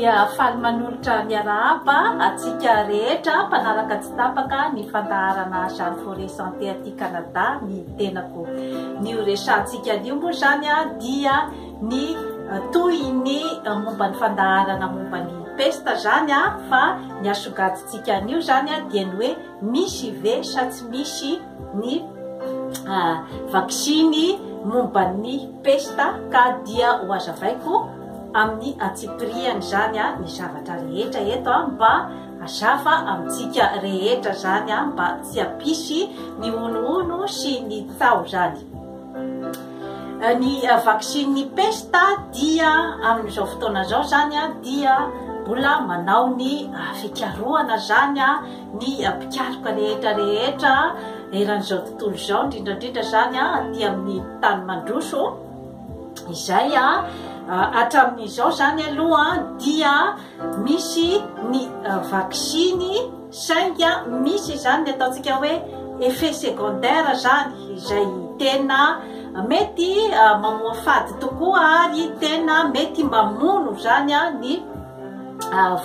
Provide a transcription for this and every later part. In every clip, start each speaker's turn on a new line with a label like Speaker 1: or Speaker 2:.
Speaker 1: dia faly manolotra miarahaba atsika rehetra mpanaraka tsy tapaka ny fandaharana Jeanne Forêt Santé aty Canada ny tenako ny resahantsika anio moa zany dia ny toy ny momba ny fandaharana momba ny pesta zany fa ny asogaditsika anio zany dia ny hoe misy ve sa tsy misy ny vaksiny momba ny pesta ka dia hoazavaiko amin'ny atsipiriany zany ny zavatra rehetra eto mba azava amintsika rehetra zany mba tsy apisy ny onoono sy ny tao zany. Ny vaksiny pesta dia amin'izao fotoana zao zany dia mbola manao ny fikarohana zany ny mpikaroka rehetra eran'izao tontolo zao indrindrandrindra zany aty amin'ny tany mandroso izay hatramin'izao zany aloha dia misy ny vaksiny sainga misy zany ny ataontsika hoe effet secondaire zany izay tena mety mamoa fady tokoa ary tena mety mamono zany ny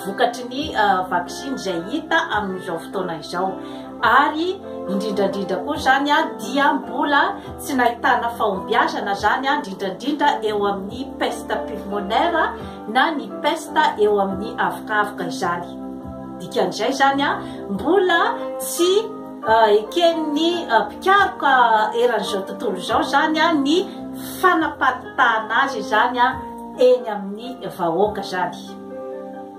Speaker 1: vokatry ny vaksiny izay hita amin'izao fotoana izao ary indrindrandrindra koa zany dia mbola tsy nahitana fahombiazana zany indrindrandrindra eo amin'ny peste pulmonaire na ny peste eo amin'ny avokavoka izany. Dikan'izay zany mbola tsy eken'ny mpikaroka eran'izao tontolo zao zany ny fanapatitahana azy zany eny amin'ny vahoaka zany.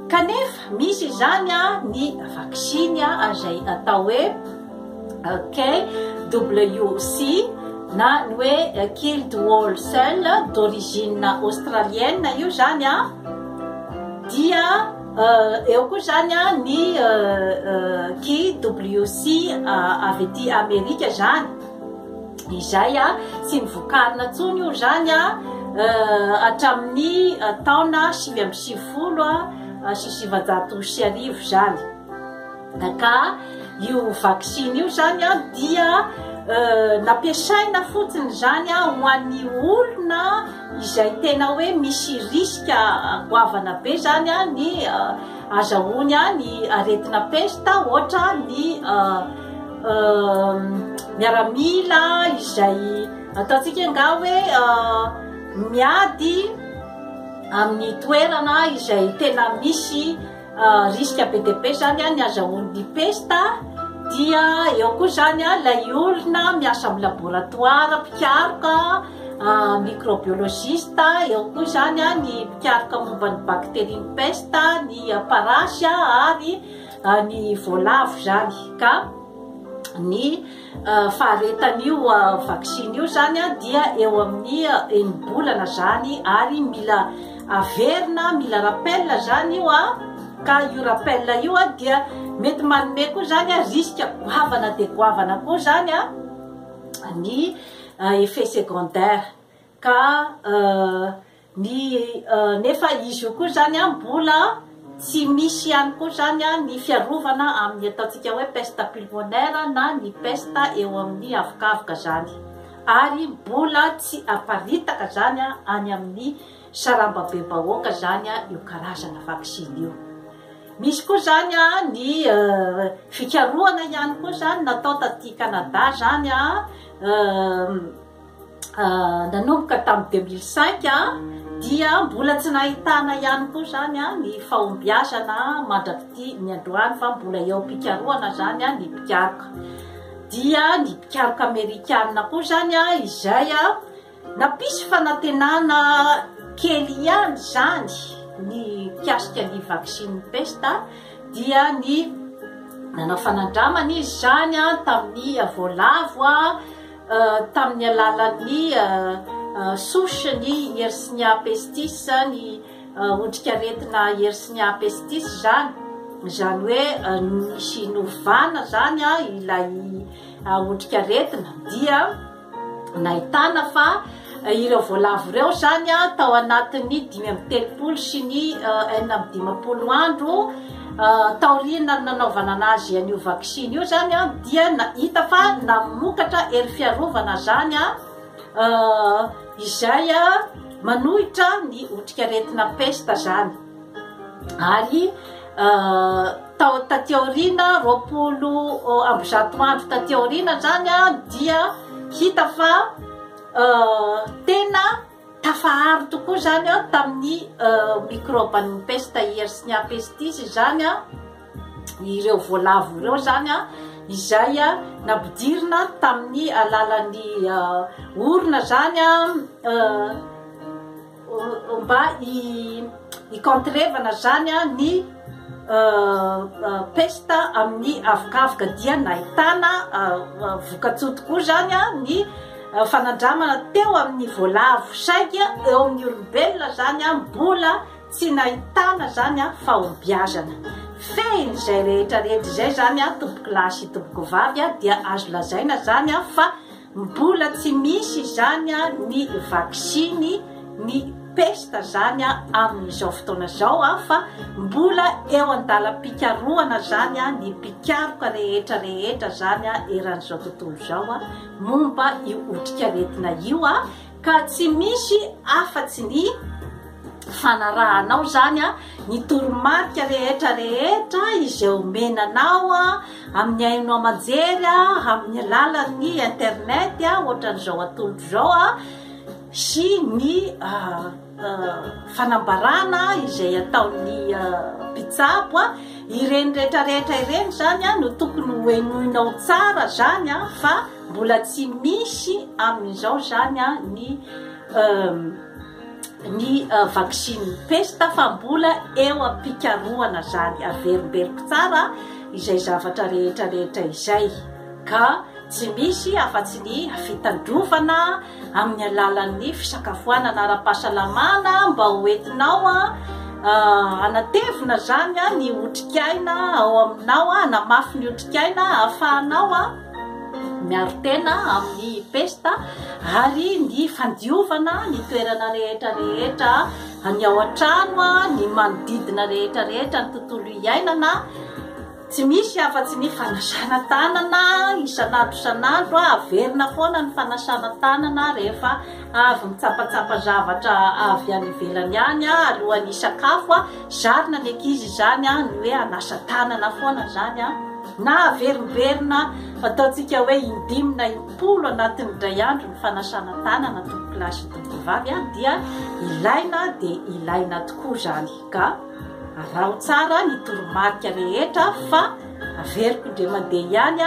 Speaker 1: Kanefa misy zany ny vaksiny izay atao hoe KWC na ny hoe killed whole cell d'origine australienne io zany dia eo koa zany ny KWC avy aty Amerika zany izay tsy nivokarina tsony io zany hatramin'ny taona 1970 sy 1990 zany. Ka io vaksiny io zany dia nampiasaina fotsiny zany ho an'ny olona izay tena hoe misy riska goavana be zany ny azahoany ny aretina pesta ohatra ny miaramila izay ataontsika nga hoe miady amin'ny toerana izay tena misy riska be dia be zany ny azahoan'ny pesta dia eo koa zany lay olona miasa amin'ny laboratoire mpikaroka microbiologiste eo koa zany ny mpikaroka momba ny bakterie pesta ny parasy ary ny voalavo zany. Ka ny faharetan'io vaksiny io zany dia eo amin'ny enim-bolana zany ary mila averina mila rappel zany io ka io rappel io dia mety manome koa zany riska goavana de goavana koa zany ny effet secondaire ka ny nefa izy io koa zany mbola tsy misy ihany koa zany ny fiarovana amin'ny ataontsika hoe peste pulmonaire na ny peste eo amin'ny avokavoka zany ary mbola tsy aparitaka zany any amin'ny sarambabe bahoaka zany io karazana vaksiny io. Misy koa zany ny fikarohana ihany koa zany natao taty Canada zany nanomboka tamin'ny 2005 dia mbola tsy nahitana ihany koa zany ny fahombiazana mandrakity ny androany fa mbola eo mpikarohana zany ny mpikaroka dia ny mpikaroka Amerikanina koa zany izay napisy fanantenana kely ihany zany ny piasika ny vaksiny pesta dia ny nanao fanandramana izy zany tamin'ny voalavo tamin'ny alalan'ny souche ny Yersinia pestis ny otrikaretina Yersinia pestis zany hoe nisy novana zany ilay otrikaretina dia nahitana fa ireo voalavo ireo zany tao anatin'ny 5 sy ny 9 andro taorina nanaovana anazy an'io vaksiny io zany dia nahita fa namokatra hery fiarovana zany izay manohitra ny otrikaretina pesta zany. ary tateorina 20 andro tateorina zany dia hita fa tena tafahary tokoa zany tamin'ny microbe-ny peste Yersinia pestis zany ireo voalavo ireo zany izay napidirina tamin'ny alalan'ny orona zany mba ikontrevana zany ny peste amin'ny avokavoka dia nahitana vokatsoa tokoa zany ny fanandramana teo amin'ny voalavo saika eo amin'ny olombelona zany mbola tsy nahitana zany fahombiazana fehiny zay rehetrarehetra zay zany tomboky lahy sy tomboky vavy dia azo lazaina zany fa mbola tsy misy zany ny vaksiny ny peste zany amin'izao fotoana zao fa mbola eo andalam-pikaroana zany ny pikaroka rehetrarehetra zany eran'izao tontolo zao momba io otrikaretina io ka tsy misy afatsy ny fanarahanao zany ny toromarika rehetrarehetra izay omenanao amin'ny ainao amajery amin'ny alalan'ny internet ohatran'izao atolotra zao sy ny fanambarana izay ataon'ny mpitsabo ireny rehetrarehetra ireny zany no tokony hoenoinao tsara zany fa mbola tsy misy amin'izao zany ny vaksiny peste fa mbola eo ampikaroana zany averimberiko tsara izay zavatra rehetrarehetra izay ka tsy misy afatsy ny fitandrovana amin'ny alalan'ny fisakafoanana ara-pahasalamana mba hoentinao anatevina zany ny otrikaina ao aminao anamafy ny otrikaina ahafahanao miaro tena amin'ny peste ary ny fandiovana ny toerana rehetrarehetra any ao an-trano ny manodidina rehetrarehetra ny tontolo iainana tsy misy afatsy ny fanasana tanana isanandro averina foana ny fanasana tanana rehefa avy mitsapatsapa zavatra avy any ivelany any alohan'ny sakafo zarina ny ankizy zany ny hoe anasa tanana foana zany na averimberina fataotsika hoe 5 na 10 anatin'ny iray andro ny fanasana tanana tomboky lahy sy tomboky vavy dia ilaina dia ilaina tokoa zany ka raha tsara ny toromarika rehetra fa averiko ndre mandeha ihany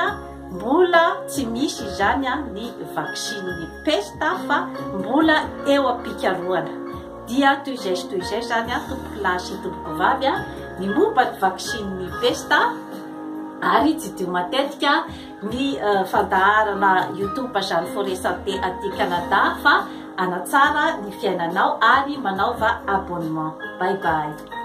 Speaker 1: mbola tsy misy zany ny vaksiny ny peste fa mbola eo ampikaroana dia toy izay zany tomboky lahy sy tomboky vavy ny momba ny vaksiny ny peste ary tsy dio matetika ny fandaharana YouTube Jeanne Forêt Santé aty Canada fa anatsara ny fiainanao ary manaova abonnement. Bye bye.